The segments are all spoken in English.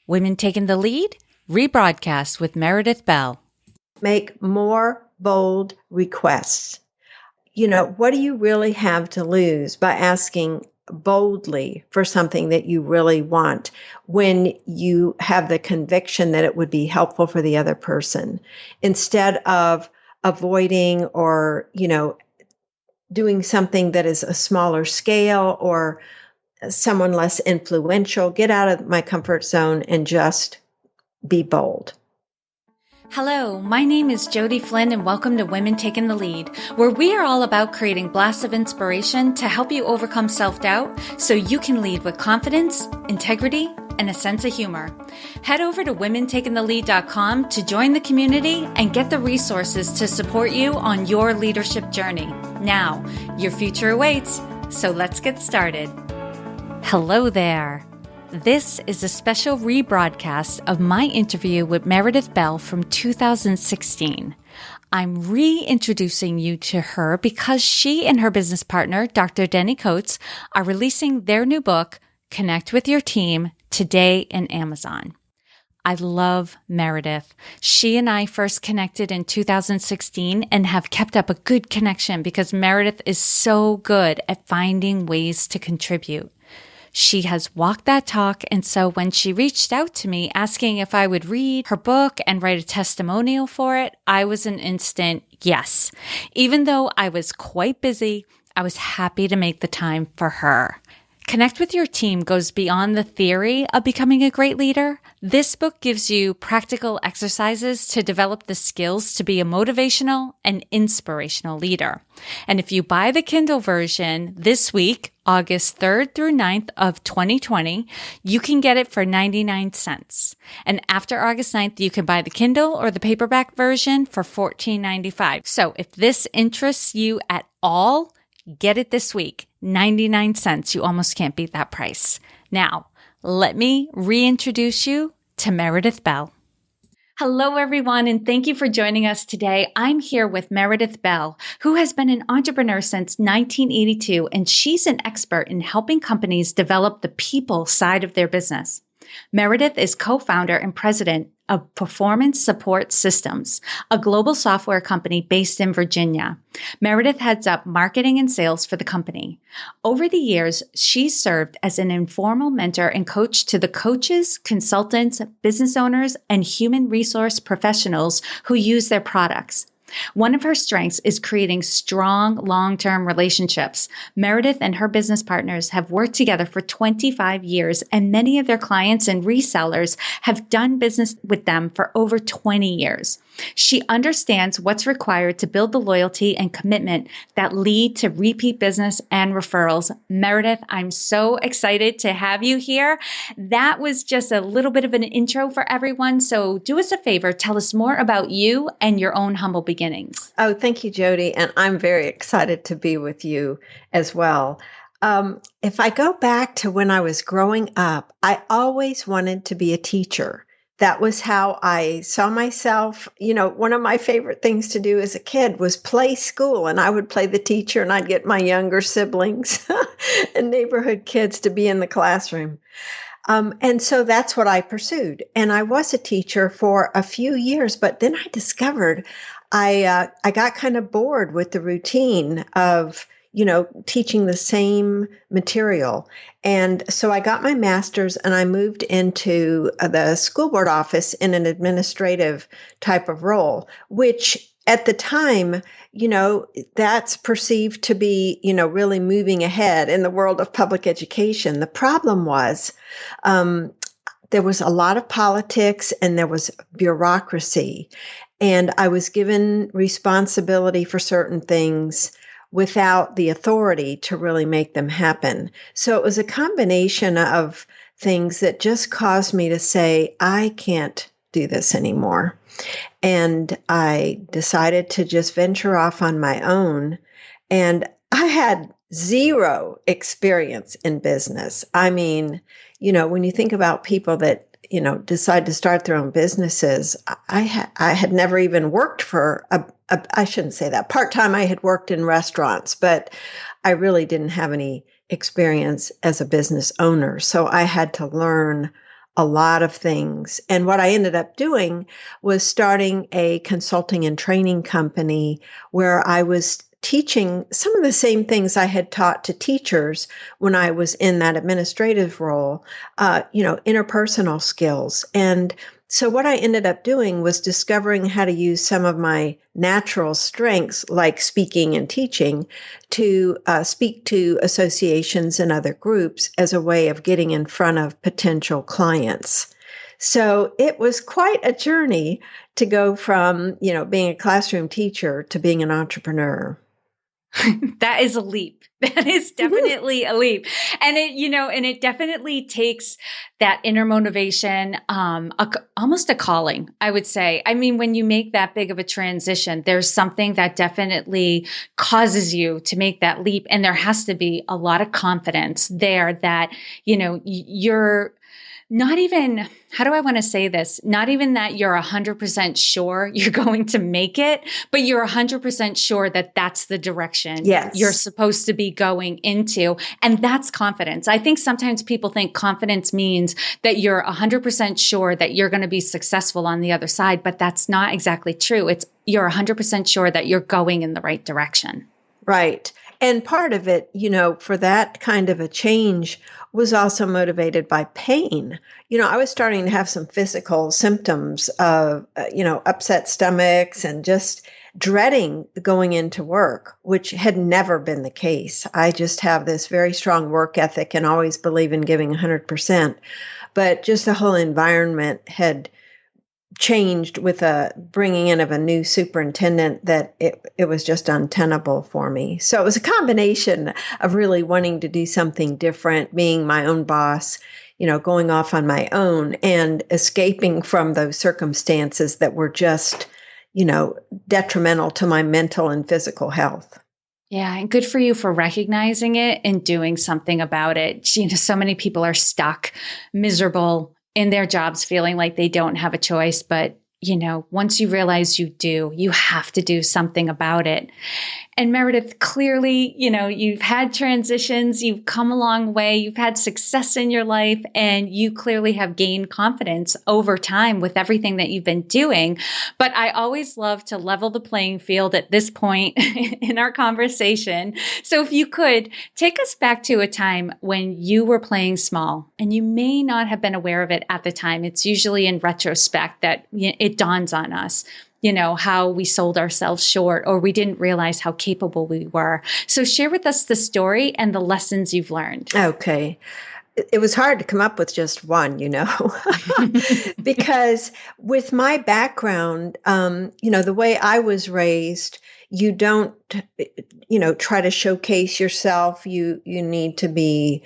Women Taking the Lead? Rebroadcast with Meredith Bell. Make more bold requests. What do you really have to lose by asking boldly for something that you really want when you have the conviction that it would be helpful for the other person, instead of avoiding or, doing something that is a smaller scale or someone less influential? Get out of my comfort zone and just be bold. Hello, my name is Jody Flynn and welcome to Women Taking the Lead, where we are all about creating blasts of inspiration to help you overcome self-doubt so you can lead with confidence, integrity, and a sense of humor. Head over to womentakingthelead.com to join the community and get the resources to support you on your leadership journey. Now, your future awaits, so let's get started. Hello there. This is a special rebroadcast of my interview with Meredith Bell from 2016. I'm reintroducing you to her because she and her business partner, Dr. Denny Coates, are releasing their new book, Connect with Your Team, today in Amazon. I love Meredith. She and I first connected in 2016 and have kept up a good connection because Meredith is so good at finding ways to contribute. She has walked that talk, and so when she reached out to me asking if I would read her book and write a testimonial for it, I was an instant yes. Even though I was quite busy, I was happy to make the time for her. Connect with Your Team goes beyond the theory of becoming a great leader. This book gives you practical exercises to develop the skills to be a motivational and inspirational leader. And if you buy the Kindle version this week, August 3rd through 9th of 2020, you can get it for 99 cents. And after August 9th, you can buy the Kindle or the paperback version for $14.95. So if this interests you at all, get it this week. 99 cents. You almost can't beat that price. Now, let me reintroduce you to Meredith Bell. Hello, everyone, and thank you for joining us today. I'm here with Meredith Bell, who has been an entrepreneur since 1982, and she's an expert in helping companies develop the people side of their business. Meredith is co-founder and president of Performance Support Systems, a global software company based in Virginia. Meredith heads up marketing and sales for the company. Over the years, she's served as an informal mentor and coach to the coaches, consultants, business owners, and human resource professionals who use their products. One of her strengths is creating strong, long-term relationships. Meredith and her business partners have worked together for 25 years, and many of their clients and resellers have done business with them for over 20 years. She understands what's required to build the loyalty and commitment that lead to repeat business and referrals. Meredith, I'm so excited to have you here. That was just a little bit of an intro for everyone. So do us a favor, tell us more about you and your own humble beginnings. Oh, thank you, Jody. And I'm very excited to be with you as well. If I go back to when I was growing up, I always wanted to be a teacher. That was how I saw myself. One of my favorite things to do as a kid was play school, and I would play the teacher, and I'd get my younger siblings and neighborhood kids to be in the classroom. And so that's what I pursued. And I was a teacher for a few years, but then I discovered I got kind of bored with the routine of teaching the same material. And so I got my master's and I moved into the school board office in an administrative type of role, which at the time, that's perceived to be, really moving ahead in the world of public education. The problem was, there was a lot of politics and there was bureaucracy, and I was given responsibility for certain things without the authority to really make them happen. So it was a combination of things that just caused me to say, I can't do this anymore. And I decided to just venture off on my own. And I had zero experience in business. I mean, when you think about people that, decide to start their own businesses, I had never even worked for I shouldn't say that. Part-time, I had worked in restaurants, but I really didn't have any experience as a business owner. So I had to learn a lot of things. And what I ended up doing was starting a consulting and training company where I was teaching some of the same things I had taught to teachers when I was in that administrative role, interpersonal skills. And so what I ended up doing was discovering how to use some of my natural strengths, like speaking and teaching, to speak to associations and other groups as a way of getting in front of potential clients. So it was quite a journey to go from, being a classroom teacher to being an entrepreneur. That is a leap. That is definitely a leap. And it definitely takes that inner motivation, almost a calling, I would say. I mean, when you make that big of a transition, there's something that definitely causes you to make that leap. And there has to be a lot of confidence there that, you're not even, how do I want to say this? Not even that you're 100% sure you're going to make it, but you're 100% sure that that's the direction you're supposed to be going into. And that's confidence. I think sometimes people think confidence means that you're 100% sure that you're going to be successful on the other side, but that's not exactly true. It's you're 100% sure that you're going in the right direction. Right. And part of it, for that kind of a change was also motivated by pain. I was starting to have some physical symptoms of, upset stomachs and just dreading going into work, which had never been the case. I just have this very strong work ethic and always believe in giving 100%. But just the whole environment had changed with a bringing in of a new superintendent that it was just untenable for me. So it was a combination of really wanting to do something different, being my own boss, going off on my own and escaping from those circumstances that were just, detrimental to my mental and physical health. Yeah. And good for you for recognizing it and doing something about it. So many people are stuck, miserable in their jobs, feeling like they don't have a choice. But, once you realize you do, you have to do something about it. And Meredith, clearly, you've had transitions, you've come a long way, you've had success in your life, and you clearly have gained confidence over time with everything that you've been doing. But I always love to level the playing field at this point in our conversation. So if you could take us back to a time when you were playing small and you may not have been aware of it at the time. It's usually in retrospect that it dawns on us. How we sold ourselves short or we didn't realize how capable we were. So share with us the story and the lessons you've learned. Okay. It was hard to come up with just one, because with my background, the way I was raised, you don't, try to showcase yourself. You need to be,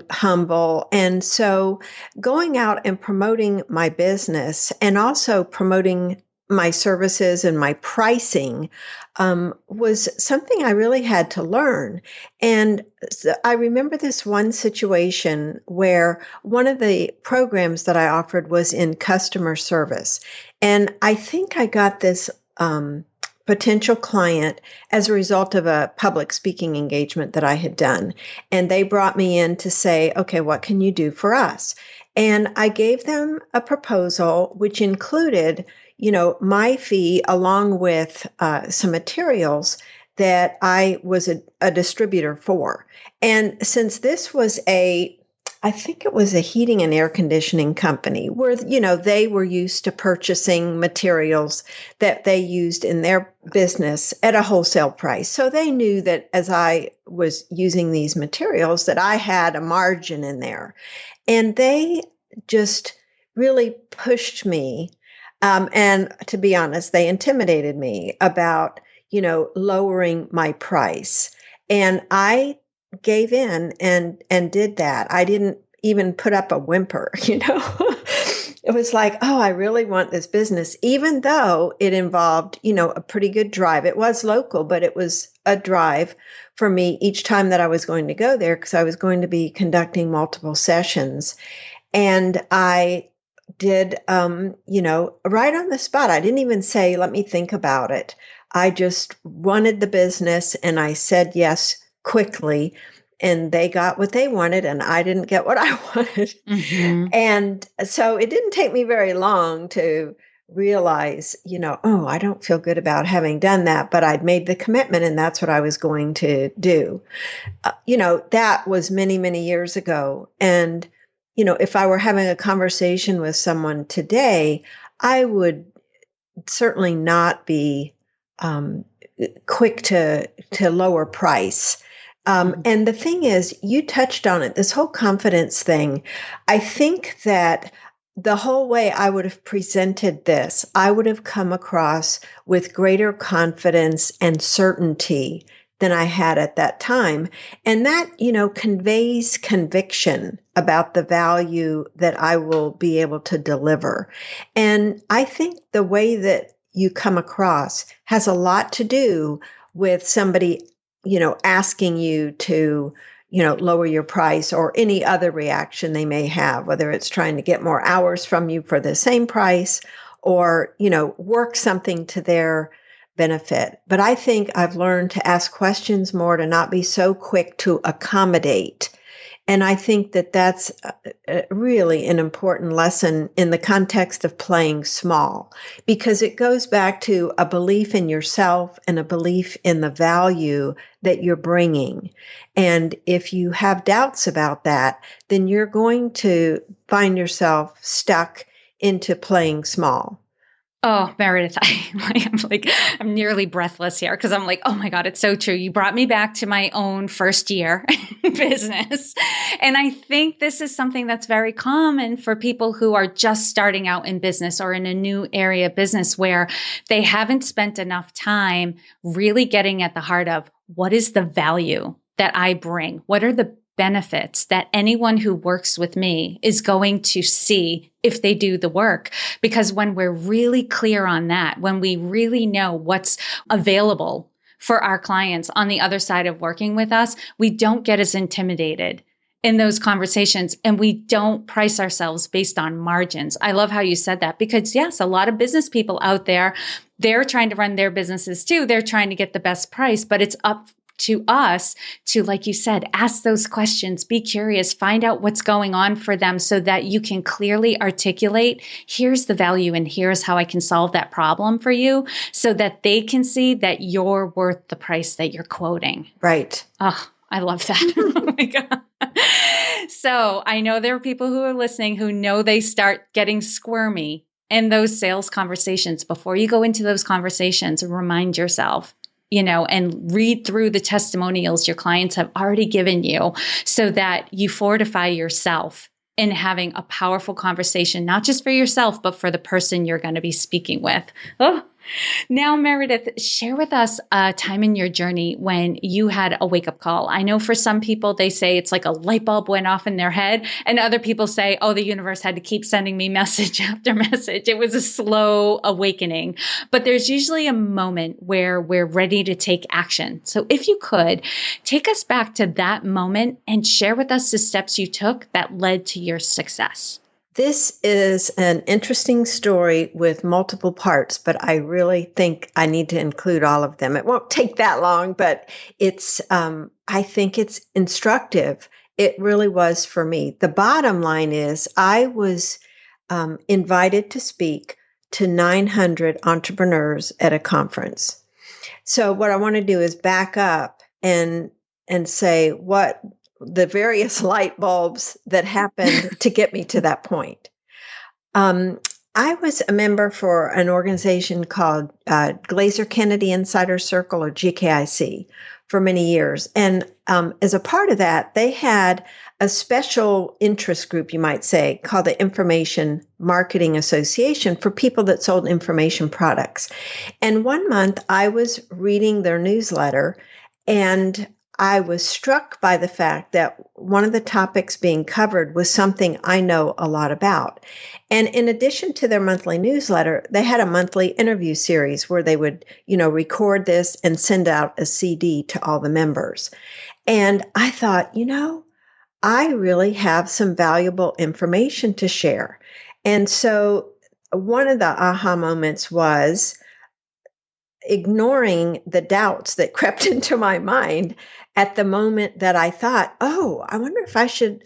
humble. And so going out and promoting my business and also promoting my services and my pricing was something I really had to learn. And I remember this one situation where one of the programs that I offered was in customer service. And I think I got this potential client as a result of a public speaking engagement that I had done. And they brought me in to say, okay, what can you do for us? And I gave them a proposal which included my fee along with some materials that I was a distributor for. And since this was I think it was a heating and air conditioning company where, they were used to purchasing materials that they used in their business at a wholesale price. So they knew that as I was using these materials that I had a margin in there. And they just really pushed me. And to be honest, they intimidated me about, lowering my price. And I gave in and did that. I didn't even put up a whimper, It was like, oh, I really want this business, even though it involved, a pretty good drive. It was local, but it was a drive for me each time that I was going to go there because I was going to be conducting multiple sessions. And I did, right on the spot. I didn't even say, let me think about it. I just wanted the business and I said yes quickly. and they got what they wanted and I didn't get what I wanted. Mm-hmm. And so it didn't take me very long to realize, oh, I don't feel good about having done that, but I'd made the commitment and that's what I was going to do. That was many, many years ago. And, if I were having a conversation with someone today, I would certainly not be quick to lower price. And the thing is, you touched on it, this whole confidence thing. I think that the whole way I would have presented this, I would have come across with greater confidence and certainty than I had at that time. And that, conveys conviction about the value that I will be able to deliver. And I think the way that you come across has a lot to do with somebody, asking you to, lower your price or any other reaction they may have, whether it's trying to get more hours from you for the same price or, work something to their benefit. But I think I've learned to ask questions more, to not be so quick to accommodate. And I think that that's really an important lesson in the context of playing small, because it goes back to a belief in yourself and a belief in the value that you're bringing. And if you have doubts about that, then you're going to find yourself stuck into playing small. Oh, Meredith, I'm nearly breathless here because I'm like, oh my God, it's so true. You brought me back to my own first year in business. And I think this is something that's very common for people who are just starting out in business or in a new area of business where they haven't spent enough time really getting at the heart of what is the value that I bring? What are the benefits that anyone who works with me is going to see if they do the work? Because when we're really clear on that, when we really know what's available for our clients on the other side of working with us, we don't get as intimidated in those conversations and we don't price ourselves based on margins. I love how you said that because yes, a lot of business people out there, they're trying to run their businesses too. They're trying to get the best price, but it's up to us to, like you said, ask those questions, be curious, find out what's going on for them so that you can clearly articulate, here's the value and here's how I can solve that problem for you so that they can see that you're worth the price that you're quoting. Right. Oh, I love that. Oh my God. So I know there are people who are listening who know they start getting squirmy in those sales conversations. Before you go into those conversations, remind yourself, and read through the testimonials your clients have already given you so that you fortify yourself in having a powerful conversation, not just for yourself, but for the person you're going to be speaking with. Oh. Now, Meredith, share with us a time in your journey when you had a wake-up call. I know for some people, they say it's like a light bulb went off in their head, and other people say, oh, the universe had to keep sending me message after message. It was a slow awakening. But there's usually a moment where we're ready to take action. So if you could, take us back to that moment and share with us the steps you took that led to your success. This is an interesting story with multiple parts, but I really think I need to include all of them. It won't take that long, but I think it's instructive. It really was for me. The bottom line is I was invited to speak to 900 entrepreneurs at a conference. So what I want to do is back up and say what the various light bulbs that happened to get me to that point. I was a member for an organization called Glaser Kennedy Insider Circle, or GKIC, for many years. And as a part of that, they had a special interest group, you might say, called the Information Marketing Association for people that sold information products. And one month I was reading their newsletter and I was struck by the fact that one of the topics being covered was something I know a lot about. And in addition to their monthly newsletter, they had a monthly interview series where they would, record this and send out a CD to all the members. And I thought, I really have some valuable information to share. And so one of the aha moments was ignoring the doubts that crept into my mind at the moment that I thought, oh, I wonder if I should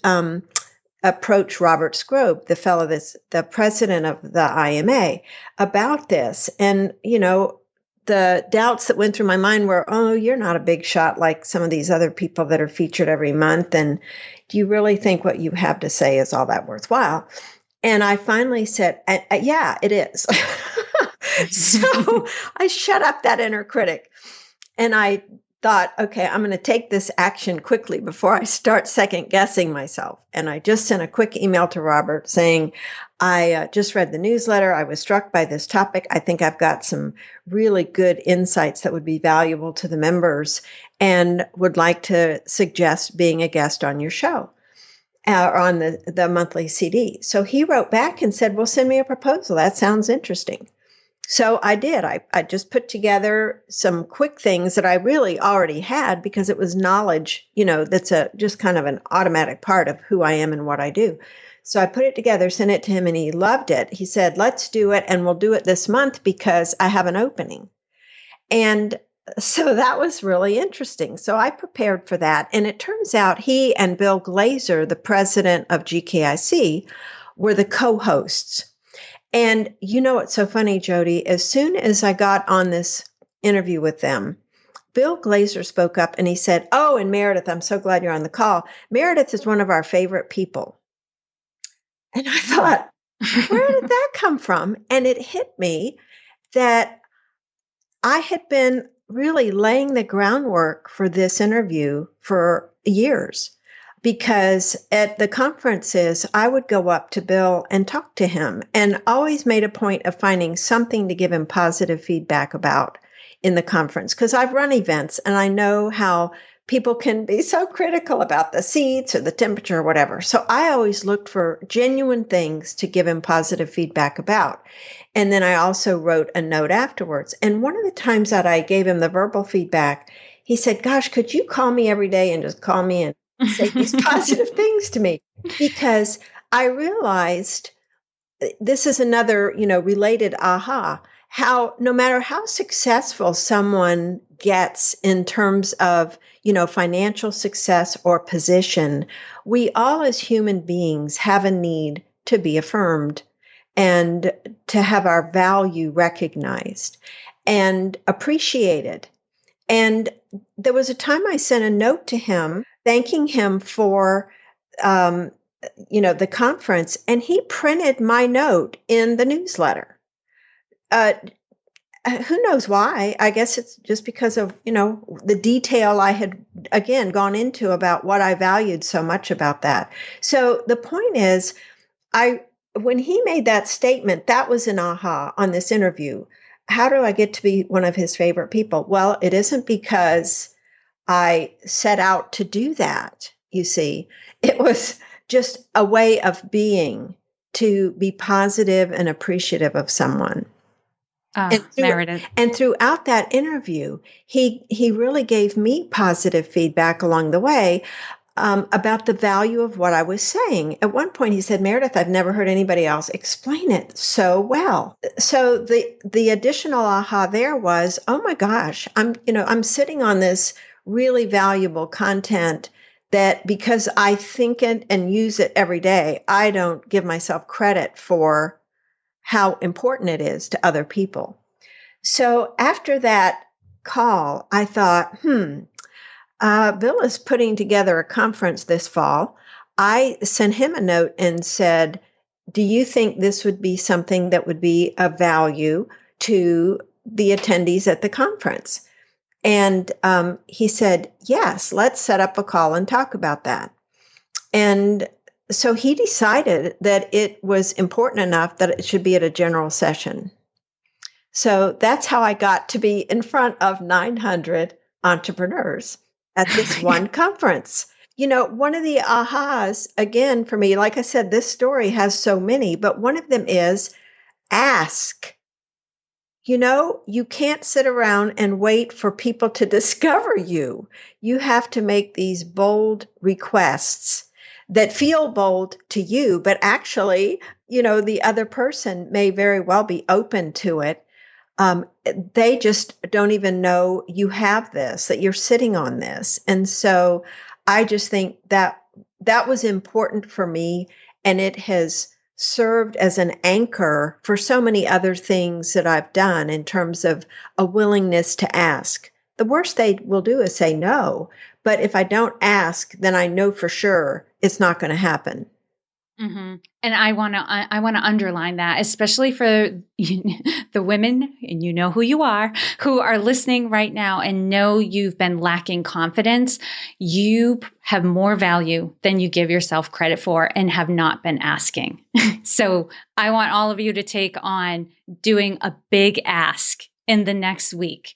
approach Robert Scrobe, the president of the IMA, about this. And, the doubts that went through my mind were, oh, you're not a big shot like some of these other people that are featured every month. And do you really think what you have to say is all that worthwhile? And I finally said, yeah, it is. So I shut up that inner critic and I thought, okay, I'm going to take this action quickly before I start second guessing myself. And I just sent a quick email to Robert saying, I just read the newsletter. I was struck by this topic. I think I've got some really good insights that would be valuable to the members and would like to suggest being a guest on your show or on the monthly CD. So he wrote back and said, well, send me a proposal. That sounds interesting. So I did. I just put together some quick things that I really already had because it was knowledge, that's just kind of an automatic part of who I am and what I do. So I put it together, sent it to him, and he loved it. He said, let's do it, and we'll do it this month because I have an opening. And so that was really interesting. So I prepared for that. And it turns out he and Bill Glazer, the president of GKIC, were the co-hosts. And what's so funny, Jody, as soon as I got on this interview with them, Bill Glazer spoke up and he said, oh, and Meredith, I'm so glad you're on the call. Meredith is one of our favorite people. And I thought, where did that come from? And it hit me that I had been really laying the groundwork for this interview for years. Because at the conferences, I would go up to Bill and talk to him and always made a point of finding something to give him positive feedback about in the conference. Because I've run events and I know how people can be so critical about the seats or the temperature or whatever. So I always looked for genuine things to give him positive feedback about. And then I also wrote a note afterwards. And one of the times that I gave him the verbal feedback, he said, gosh, could you call me every day and just call me and say these positive things to me? Because I realized this is another, related aha, how no matter how successful someone gets in terms of, financial success or position, we all as human beings have a need to be affirmed and to have our value recognized and appreciated. And there was a time I sent a note to him thanking him for, the conference, and he printed my note in the newsletter. Who knows why? I guess it's just because of, the detail I had, again, gone into about what I valued so much about that. So the point is, when he made that statement, that was an aha on this interview. How do I get to be one of his favorite people? Well, it isn't because I set out to do that, you see. It was just a way of being, to be positive and appreciative of someone. Meredith. And throughout that interview, he really gave me positive feedback along the way about the value of what I was saying. At one point, he said, Meredith, I've never heard anybody else explain it so well. So the additional aha there was, oh my gosh, I'm sitting on this really valuable content that because I think it and use it every day, I don't give myself credit for how important it is to other people. So after that call, I thought, Bill is putting together a conference this fall. I sent him a note and said, do you think this would be something that would be of value to the attendees at the conference? And he said, yes, let's set up a call and talk about that. And so he decided that it was important enough that it should be at a general session. So that's how I got to be in front of 900 entrepreneurs at this one conference. One of the ahas, again, for me, like I said, this story has so many, but one of them is ask. You can't sit around and wait for people to discover you. You have to make these bold requests that feel bold to you, but actually, the other person may very well be open to it. um, they just don't even know you have this, that you're sitting on this. And so I just think that that was important for me. And it has served as an anchor for so many other things that I've done in terms of a willingness to ask. The worst they will do is say no. But if I don't ask, then I know for sure it's not going to happen. Mm-hmm. And I want to underline that, especially for the women, and you know who you are listening right now and know you've been lacking confidence. You have more value than you give yourself credit for and have not been asking. So I want all of you to take on doing a big ask in the next week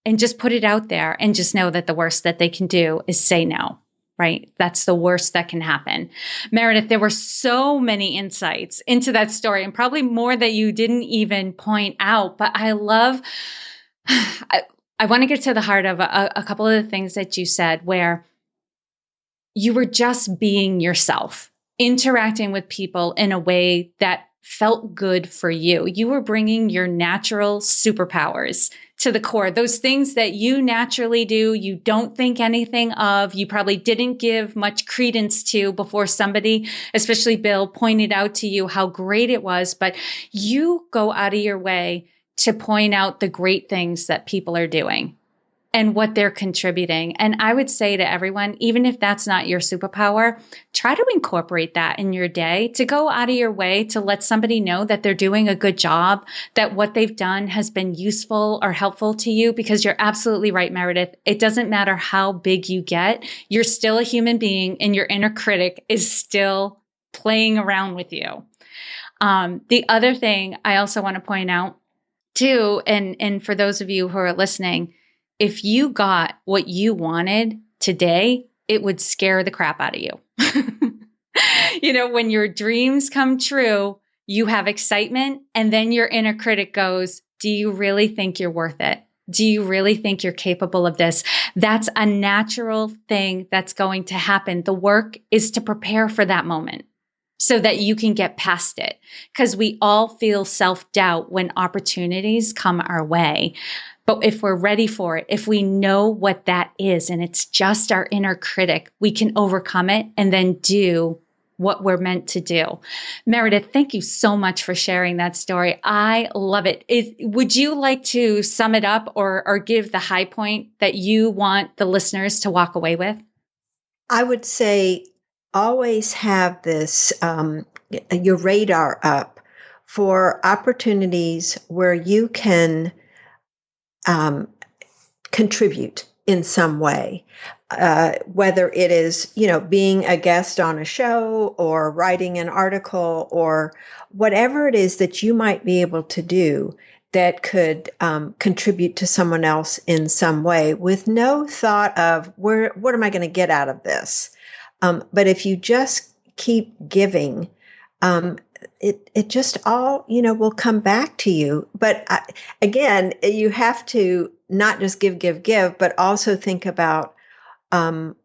and just put it out there and just know that the worst that they can do is say no. Right? That's the worst that can happen. Meredith, there were so many insights into that story and probably more that you didn't even point out, but I want to get to the heart of a couple of the things that you said where you were just being yourself, interacting with people in a way that felt good for you. You were bringing your natural superpowers to the core, those things that you naturally do, you don't think anything of, you probably didn't give much credence to before somebody, especially Bill, pointed out to you how great it was, but you go out of your way to point out the great things that people are doing and what they're contributing. And I would say to everyone, even if that's not your superpower, try to incorporate that in your day, to go out of your way to let somebody know that they're doing a good job, that what they've done has been useful or helpful to you, because you're absolutely right, Meredith. It doesn't matter how big you get, you're still a human being and your inner critic is still playing around with you. The other thing I also want to point out too, and for those of you who are listening, if you got what you wanted today, it would scare the crap out of you. When your dreams come true, you have excitement, and then your inner critic goes, do you really think you're worth it? Do you really think you're capable of this? That's a natural thing that's going to happen. The work is to prepare for that moment so that you can get past it, because we all feel self-doubt when opportunities come our way. But if we're ready for it, if we know what that is, and it's just our inner critic, we can overcome it and then do what we're meant to do. Meredith, thank you so much for sharing that story. I love it. Would you like to sum it up or give the high point that you want the listeners to walk away with? I would say always have this, your radar up for opportunities where you can contribute in some way, whether it is, being a guest on a show or writing an article or whatever it is that you might be able to do that could contribute to someone else in some way with no thought of what am I going to get out of this? But if you just keep giving, it just all, will come back to you. But again, you have to not just give, but also think about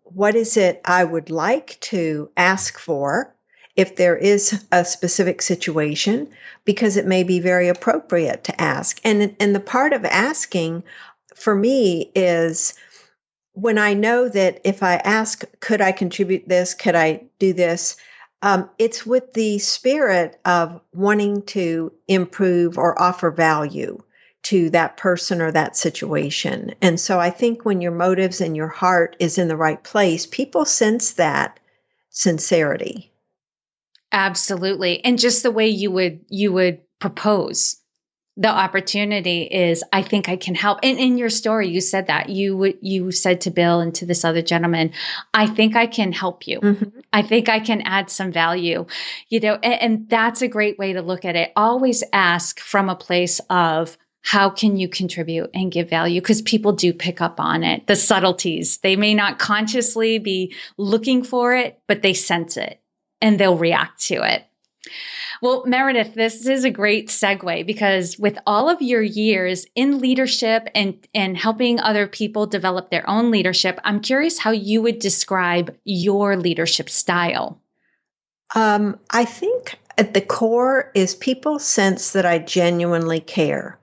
what is it I would like to ask for if there is a specific situation, because it may be very appropriate to ask. And the part of asking for me is when I know that if I ask, could I contribute this? Could I do this? It's with the spirit of wanting to improve or offer value to that person or that situation. And so I think when your motives and your heart is in the right place, people sense that sincerity. Absolutely. And just the way you would propose the opportunity is, I think I can help. And in your story, you said that you said to Bill and to this other gentleman, I think I can help you. Mm-hmm. I think I can add some value, and that's a great way to look at it. Always ask from a place of, how can you contribute and give value? Because people do pick up on it, the subtleties. They may not consciously be looking for it, but they sense it and they'll react to it. Well, Meredith, this is a great segue, because with all of your years in leadership and helping other people develop their own leadership, I'm curious how you would describe your leadership style. I think at the core is people sense that I genuinely care.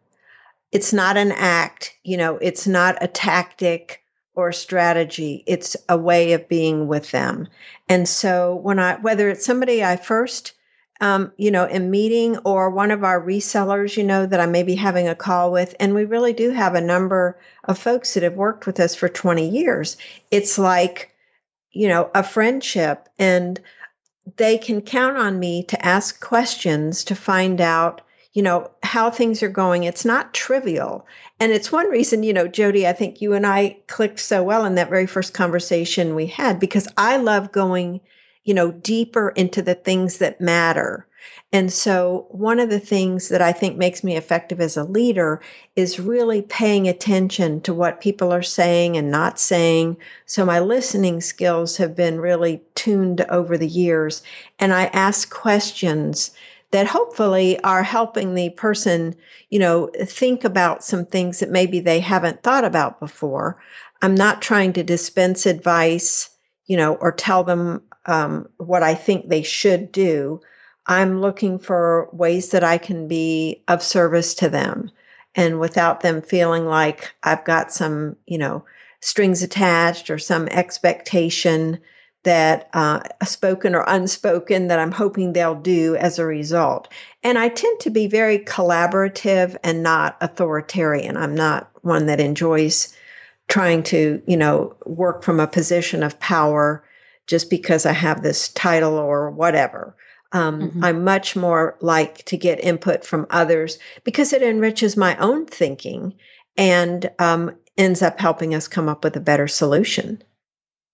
it's not an act, it's not a tactic or a strategy. It's a way of being with them. And so whether it's somebody I first, am meeting or one of our resellers, that I may be having a call with, and we really do have a number of folks that have worked with us for 20 years. It's like, a friendship, and they can count on me to ask questions to find out, how things are going. It's not trivial. And it's one reason, Jody, I think you and I clicked so well in that very first conversation we had, because I love going, deeper into the things that matter. And so one of the things that I think makes me effective as a leader is really paying attention to what people are saying and not saying. So my listening skills have been really tuned over the years. And I ask questions that hopefully are helping the person, think about some things that maybe they haven't thought about before. I'm not trying to dispense advice, or tell them what I think they should do. I'm looking for ways that I can be of service to them, and without them feeling like I've got some, strings attached or some expectation that spoken or unspoken that I'm hoping they'll do as a result. And I tend to be very collaborative and not authoritarian. I'm not one that enjoys trying to, work from a position of power just because I have this title or whatever. I much more like to get input from others because it enriches my own thinking and ends up helping us come up with a better solution.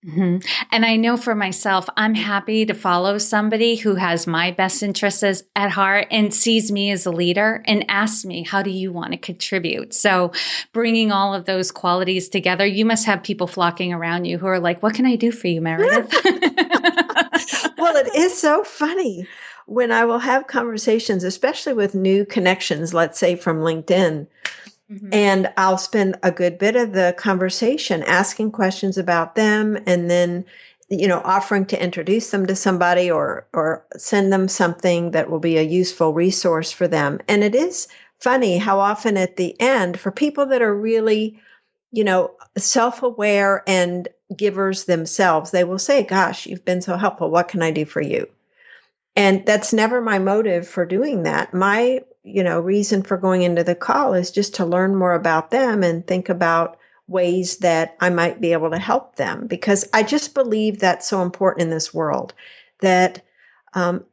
Mm-hmm. And I know for myself, I'm happy to follow somebody who has my best interests at heart and sees me as a leader and asks me, how do you want to contribute? So bringing all of those qualities together, you must have people flocking around you who are like, what can I do for you, Meredith? Well, it is so funny when I will have conversations, especially with new connections, let's say from LinkedIn. And I'll spend a good bit of the conversation asking questions about them and then, offering to introduce them to somebody or send them something that will be a useful resource for them. And it is funny how often at the end, for people that are really, self-aware and givers themselves, they will say, gosh, you've been so helpful. What can I do for you? And that's never my motive for doing that. My reason for going into the call is just to learn more about them and think about ways that I might be able to help them, because I just believe that's so important in this world that,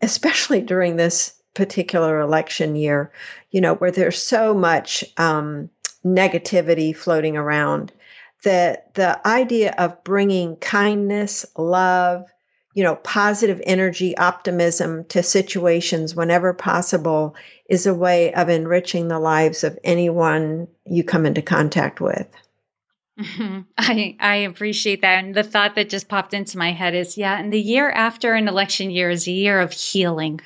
especially during this particular election year, where there's so much negativity floating around, that the idea of bringing kindness, love, positive energy, optimism to situations whenever possible is a way of enriching the lives of anyone you come into contact with. I appreciate that. And the thought that just popped into my head is, and the year after an election year is a year of healing,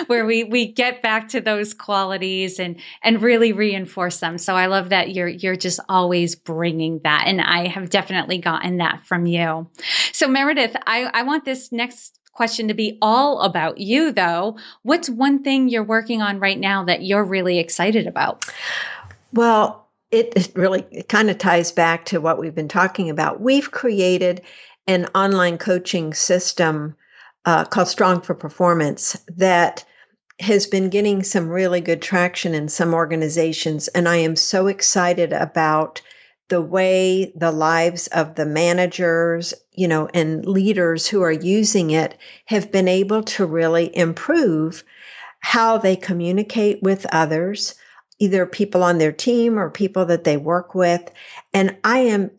where we get back to those qualities and really reinforce them. So I love that you're just always bringing that. And I have definitely gotten that from you. So Meredith, I want this next question to be all about you, though. What's one thing you're working on right now that you're really excited about? Well, it really kind of ties back to what we've been talking about. We've created an online coaching system called Strong for Performance that has been getting some really good traction in some organizations. And I am so excited about the way the lives of the managers, and leaders who are using it have been able to really improve how they communicate with others, either people on their team or people that they work with. And I am,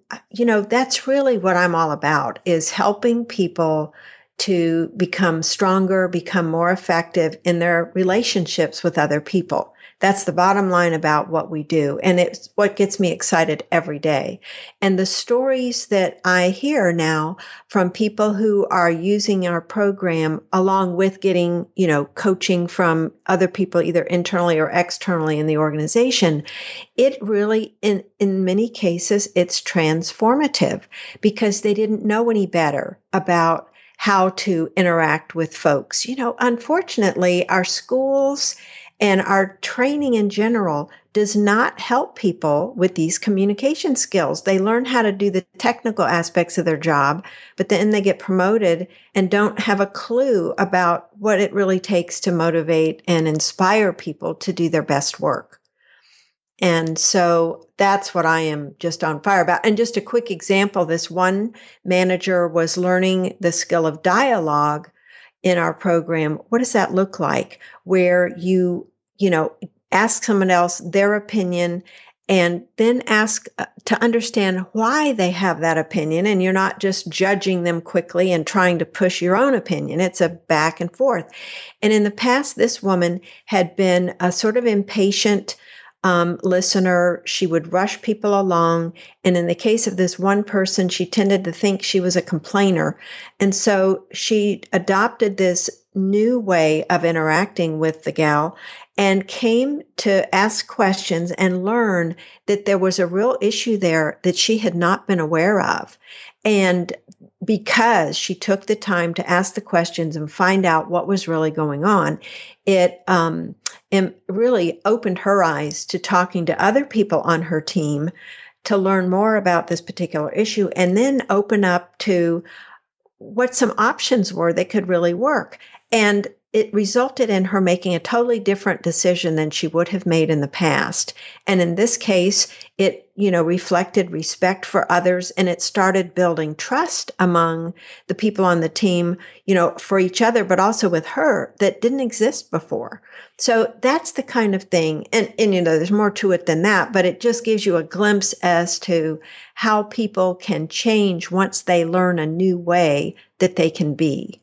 that's really what I'm all about, is helping people to become stronger, become more effective in their relationships with other people. That's the bottom line about what we do. And it's what gets me excited every day. And the stories that I hear now from people who are using our program, along with getting, coaching from other people, either internally or externally in the organization, it really, in many cases, it's transformative because they didn't know any better about how to interact with folks. Unfortunately, our schools And our training in general does not help people with these communication skills. They learn how to do the technical aspects of their job, but then they get promoted and don't have a clue about what it really takes to motivate and inspire people to do their best work. And so that's what I am just on fire about. And just a quick example, this one manager was learning the skill of dialogue in our program. What does that look like? Where you ask someone else their opinion and then ask to understand why they have that opinion. And you're not just judging them quickly and trying to push your own opinion. It's a back and forth. And in the past, this woman had been a sort of impatient listener. She would rush people along. And in the case of this one person, she tended to think she was a complainer. And so she adopted this new way of interacting with the gal and came to ask questions and learn that there was a real issue there that she had not been aware of. And because she took the time to ask the questions and find out what was really going on, it really opened her eyes to talking to other people on her team to learn more about this particular issue, and then open up to what some options were that could really work. And it resulted in her making a totally different decision than she would have made in the past. And in this case, it, reflected respect for others, and it started building trust among the people on the team, for each other, but also with her, that didn't exist before. So that's the kind of thing. And there's more to it than that, but it just gives you a glimpse as to how people can change once they learn a new way that they can be.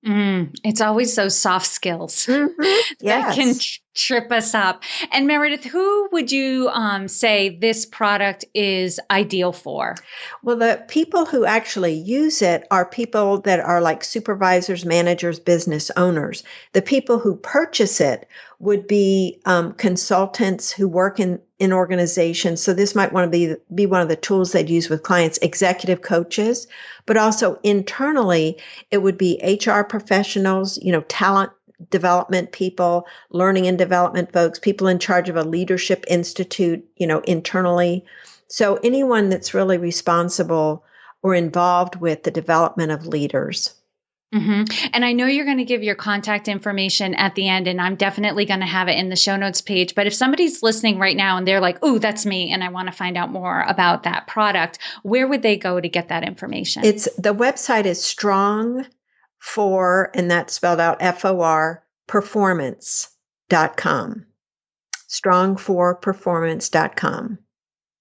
It's always those soft skills Yes. that can trip us up. And Meredith, who would you say this product is ideal for? Well, the people who actually use it are people that are like supervisors, managers, business owners. The people who purchase it would be consultants who work in organizations. So this might want to be one of the tools they'd use with clients, executive coaches, but also internally, it would be HR professionals, talent development people, learning and development folks, people in charge of a leadership institute, internally. So anyone that's really responsible or involved with the development of leaders. Mm-hmm. And I know you're going to give your contact information at the end, and I'm definitely going to have it in the show notes page. But if somebody's listening right now and they're like, "Oh, that's me," and I want to find out more about that product, where would they go to get that information? The website is strong for, and that's spelled out FOR, performance.com. strongforperformance.com.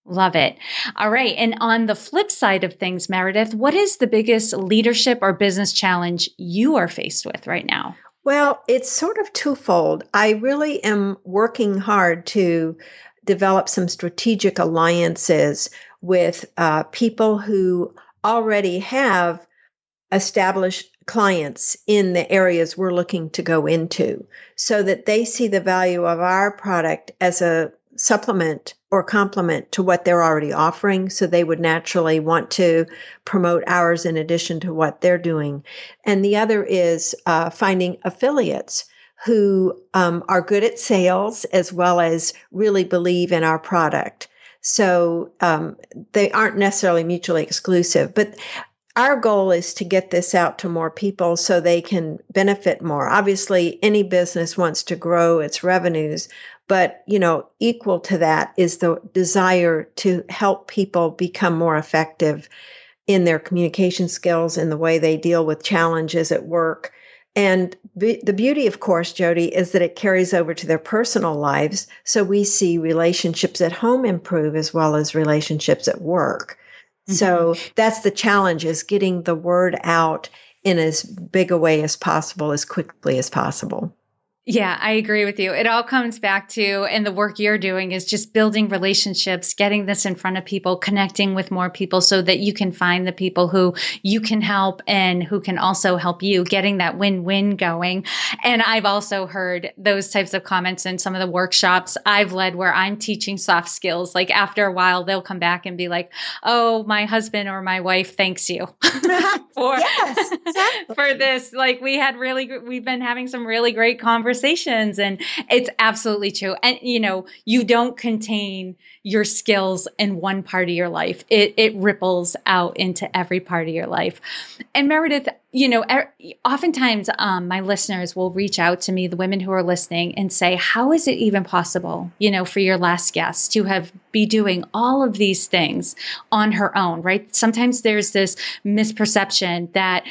Love it. All right. And on the flip side of things, Meredith, what is the biggest leadership or business challenge you are faced with right now? Well, it's sort of twofold. I really am working hard to develop some strategic alliances with people who already have established clients in the areas we're looking to go into, so that they see the value of our product as a supplement or complement to what they're already offering. So they would naturally want to promote ours in addition to what they're doing. And the other is finding affiliates who are good at sales as well as really believe in our product. So they aren't necessarily mutually exclusive, but our goal is to get this out to more people so they can benefit more. Obviously, any business wants to grow its revenues, but, equal to that is the desire to help people become more effective in their communication skills, in the way they deal with challenges at work. And the beauty, of course, Jody, is that it carries over to their personal lives. So we see relationships at home improve as well as relationships at work. Mm-hmm. So that's the challenge, is getting the word out in as big a way as possible, as quickly as possible. Yeah, I agree with you. It all comes back to, and the work you're doing is just building relationships, getting this in front of people, connecting with more people so that you can find the people who you can help and who can also help you, getting that win-win going. And I've also heard those types of comments in some of the workshops I've led where I'm teaching soft skills. Like after a while, they'll come back and be like, "Oh, my husband or my wife thanks you for, yes, exactly. for this. Like we've been having some really great conversations conversations. And it's absolutely true. And, you don't contain your skills in one part of your life. It ripples out into every part of your life. And Meredith, oftentimes my listeners will reach out to me, the women who are listening, and say, how is it even possible, for your last guest to be doing all of these things on her own, right? Sometimes there's this misperception that,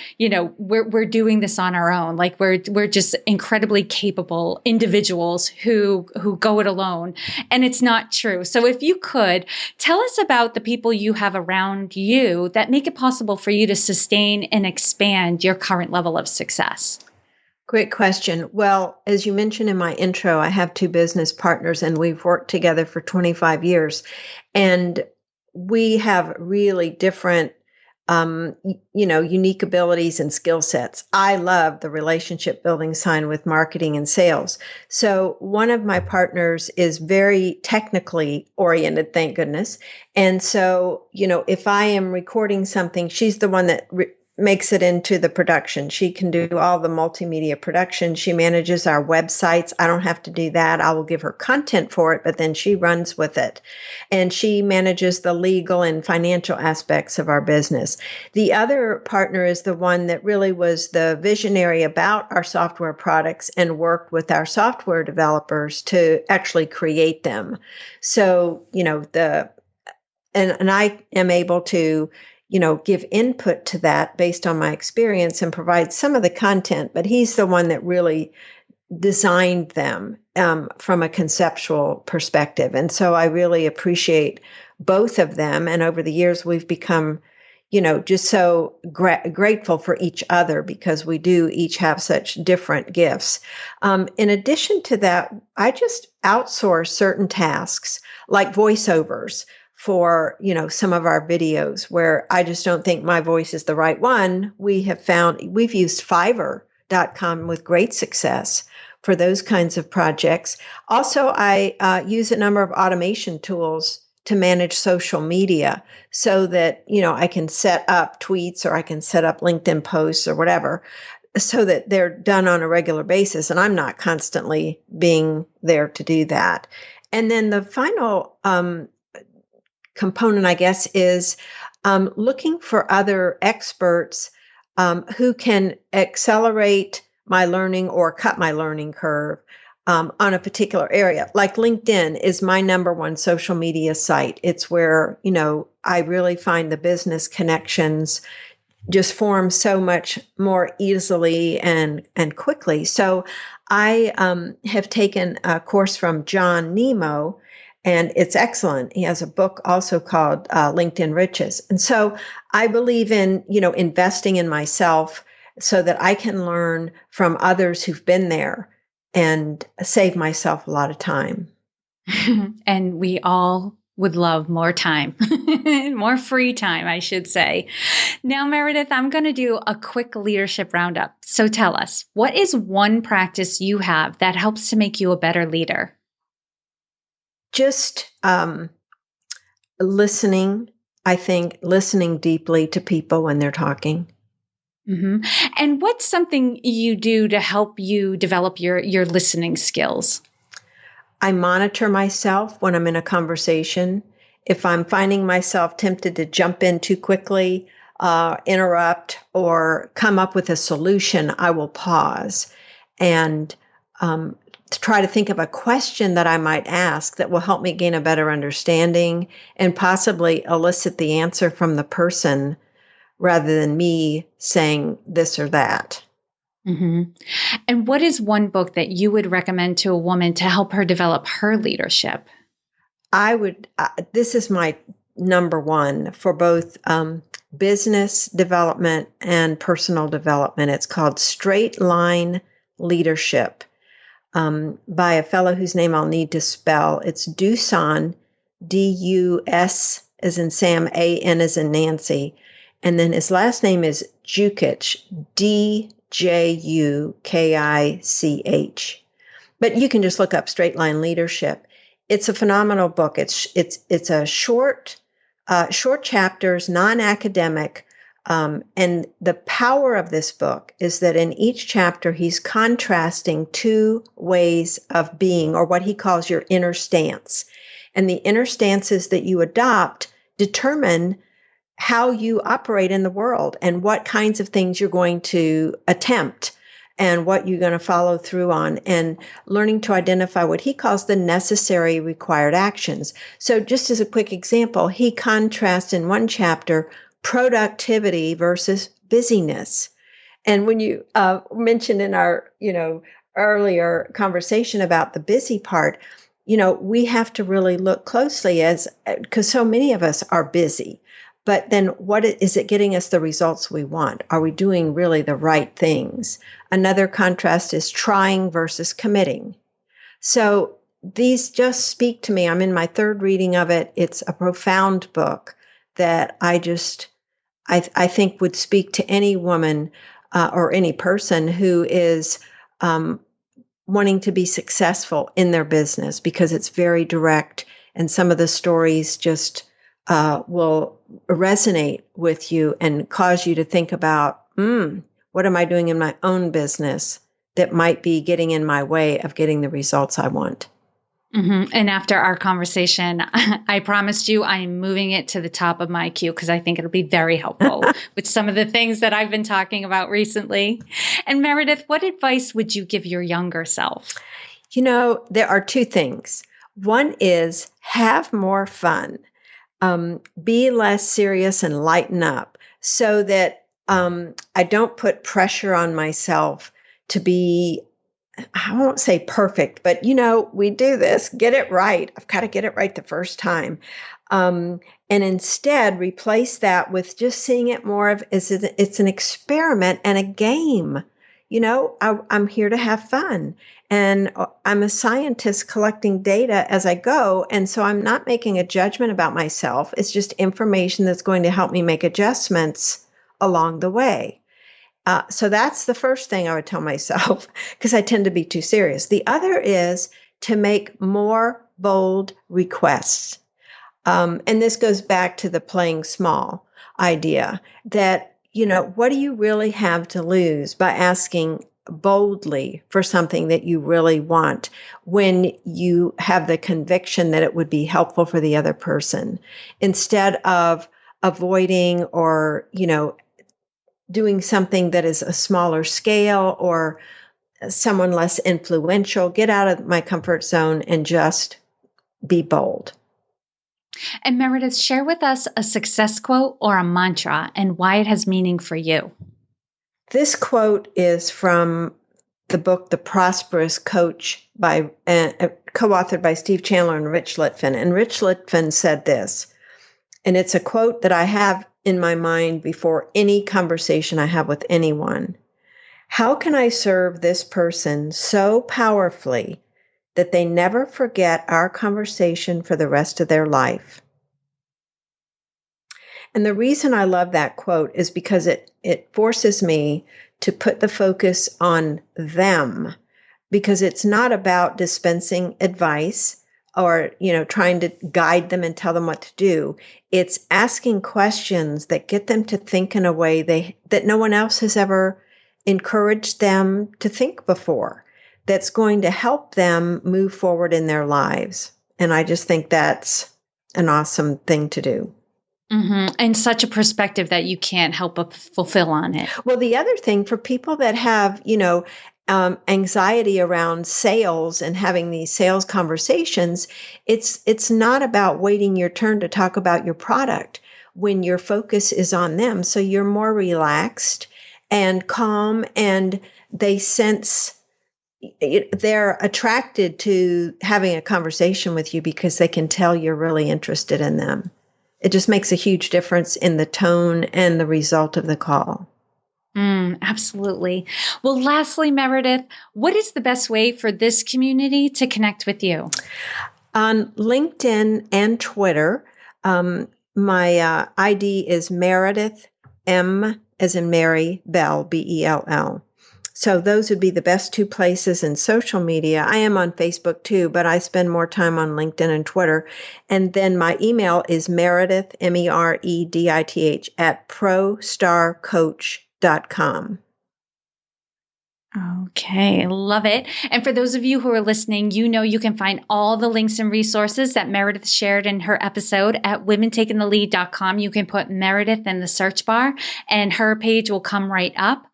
we're doing this on our own. Like we're just incredibly capable individuals who go it alone. And it's not true. So if you could tell us about the people you have around you that make it possible for you to sustain and expand your current level of success. Great question. Well, as you mentioned in my intro, I have two business partners and we've worked together for 25 years. And we have really different, unique abilities and skill sets. I love the relationship building side with marketing and sales. So one of my partners is very technically oriented, thank goodness. And so, if I am recording something, she's the one that makes it into the production. She can do all the multimedia production. She manages our websites. I don't have to do that. I will give her content for it, but then she runs with it. And she manages the legal and financial aspects of our business. The other partner is the one that really was the visionary about our software products and worked with our software developers to actually create them. So, and I am able to give input to that based on my experience and provide some of the content, but he's the one that really designed them from a conceptual perspective. And so I really appreciate both of them. And over the years, we've become, just so grateful for each other because we do each have such different gifts. In addition to that, I just outsource certain tasks like voiceovers for, some of our videos where I just don't think my voice is the right one. We've used Fiverr.com with great success for those kinds of projects. Also, I use a number of automation tools to manage social media so that, I can set up tweets or I can set up LinkedIn posts or whatever so that they're done on a regular basis. And I'm not constantly being there to do that. And then the final, component, I guess, is looking for other experts who can accelerate my learning or cut my learning curve on a particular area. Like LinkedIn is my number one social media site. It's where, I really find the business connections just form so much more easily and quickly. So I have taken a course from John Nemo, and it's excellent. He has a book also called LinkedIn Riches. And so I believe in, investing in myself so that I can learn from others who've been there and save myself a lot of time. And we all would love more time, more free time, I should say. Now, Meredith, I'm going to do a quick leadership roundup. So tell us, what is one practice you have that helps to make you a better leader? Just listening, I think, listening deeply to people when they're talking. Mm-hmm. And what's something you do to help you develop your listening skills? I monitor myself when I'm in a conversation. If I'm finding myself tempted to jump in too quickly, interrupt, or come up with a solution, I will pause and to try to think of a question that I might ask that will help me gain a better understanding and possibly elicit the answer from the person rather than me saying this or that. Mm-hmm. And what is one book that you would recommend to a woman to help her develop her leadership? This is my number one for both business development and personal development. It's called Straight Line Leadership. By a fellow whose name I'll need to spell. It's Dusan, D-U-S as in Sam, A-N as in Nancy. And then his last name is Jukic, D-J-U-K-I-C-H. But you can just look up Straight Line Leadership. It's a phenomenal book. It's a short chapters, non-academic, And the power of this book is that in each chapter, he's contrasting two ways of being, or what he calls your inner stance. And the inner stances that you adopt determine how you operate in the world and what kinds of things you're going to attempt and what you're going to follow through on, and learning to identify what he calls the necessary required actions. So just as a quick example, he contrasts in one chapter productivity versus busyness. And when you mentioned in our, earlier conversation about the busy part, we have to really look closely because so many of us are busy. But then what is it getting us the results we want? Are we doing really the right things? Another contrast is trying versus committing. So these just speak to me. I'm in my third reading of it. It's a profound book that I think would speak to any woman or any person who is wanting to be successful in their business, because it's very direct, and some of the stories just will resonate with you and cause you to think about, what am I doing in my own business that might be getting in my way of getting the results I want? Mm-hmm. And after our conversation, I promised you I'm moving it to the top of my queue because I think it'll be very helpful with some of the things that I've been talking about recently. And Meredith, what advice would you give your younger self? There are two things. One is have more fun. Be less serious and lighten up, so that I don't put pressure on myself to be, I won't say perfect, but we do this, get it right. I've got to get it right the first time. And instead replace that with just seeing it more of as it's an experiment and a game. I'm here to have fun, and I'm a scientist collecting data as I go. And so I'm not making a judgment about myself. It's just information that's going to help me make adjustments along the way. So that's the first thing I would tell myself, because I tend to be too serious. The other is to make more bold requests. And this goes back to the playing small idea that, what do you really have to lose by asking boldly for something that you really want when you have the conviction that it would be helpful for the other person, instead of avoiding or, doing something that is a smaller scale or someone less influential. Get out of my comfort zone and just be bold. And Meredith, share with us a success quote or a mantra and why it has meaning for you. This quote is from the book, The Prosperous Coach, by co-authored by Steve Chandler and Rich Litvin. And Rich Litvin said this, and it's a quote that I have in my mind before any conversation I have with anyone. How can I serve this person so powerfully that they never forget our conversation for the rest of their life? And the reason I love that quote is because it forces me to put the focus on them, because it's not about dispensing advice or, trying to guide them and tell them what to do. It's asking questions that get them to think in a way that no one else has ever encouraged them to think before, that's going to help them move forward in their lives. And I just think that's an awesome thing to do. Mm-hmm. And such a perspective that you can't help but fulfill on it. Well, the other thing for people that have, anxiety around sales and having these sales conversations, it's not about waiting your turn to talk about your product when your focus is on them. So you're more relaxed and calm, and they sense they're attracted to having a conversation with you because they can tell you're really interested in them. It just makes a huge difference in the tone and the result of the call. Absolutely. Well, lastly, Meredith, what is the best way for this community to connect with you? On LinkedIn and Twitter, my ID is Meredith M as in Mary Bell, Bell. So those would be the best two places in social media. I am on Facebook too, but I spend more time on LinkedIn and Twitter. And then my email is Meredith, Meredith, at prostarcoach.com. Okay, love it. And for those of you who are listening, you know you can find all the links and resources that Meredith shared in her episode at womentakingthelead.com. You can put Meredith in the search bar and her page will come right up.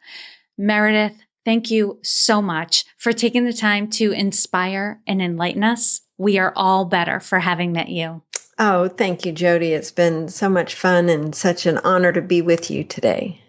Meredith, thank you so much for taking the time to inspire and enlighten us. We are all better for having met you. Oh, thank you, Jody. It's been so much fun and such an honor to be with you today.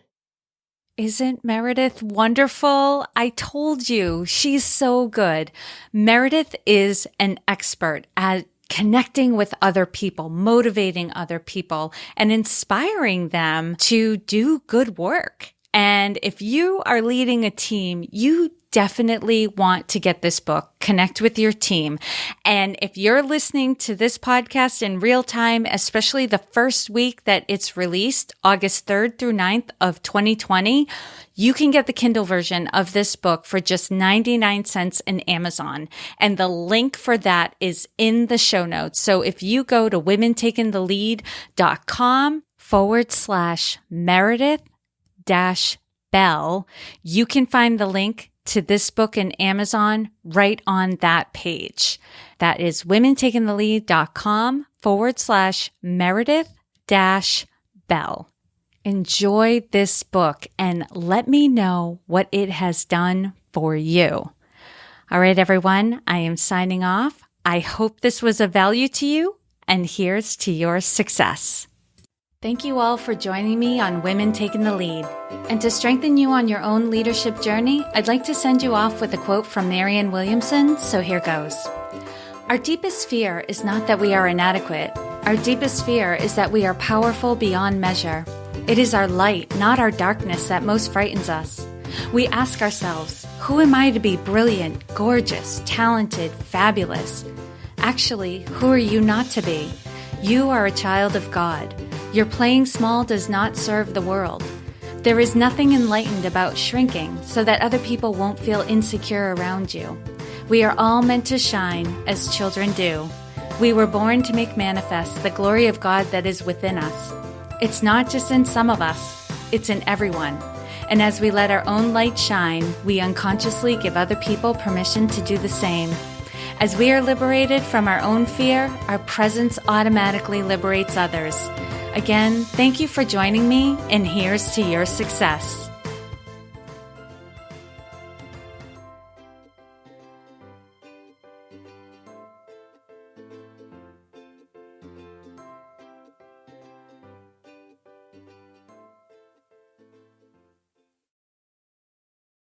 Isn't Meredith wonderful? I told you, she's so good. Meredith is an expert at connecting with other people, motivating other people, and inspiring them to do good work. And if you are leading a team, you definitely want to get this book, Connect with Your Team. And if you're listening to this podcast in real time, especially the first week that it's released, August 3rd through 9th of 2020, you can get the Kindle version of this book for just 99 cents in Amazon. And the link for that is in the show notes. So if you go to womentakingthelead.com/Meredith-Bell, you can find the link to this book in Amazon right on that page. That is womentakingthelead.com/Meredith-Bell. Enjoy this book and let me know what it has done for you. All right, everyone, I am signing off. I hope this was of value to you, and here's to your success. Thank you all for joining me on Women Taking the Lead. And to strengthen you on your own leadership journey, I'd like to send you off with a quote from Marianne Williamson, so here goes. Our deepest fear is not that we are inadequate. Our deepest fear is that we are powerful beyond measure. It is our light, not our darkness, that most frightens us. We ask ourselves, who am I to be brilliant, gorgeous, talented, fabulous? Actually, who are you not to be? You are a child of God. Your playing small does not serve the world. There is nothing enlightened about shrinking so that other people won't feel insecure around you. We are all meant to shine as children do. We were born to make manifest the glory of God that is within us. It's not just in some of us, it's in everyone. And as we let our own light shine, we unconsciously give other people permission to do the same. As we are liberated from our own fear, our presence automatically liberates others. Again, thank you for joining me, and here's to your success.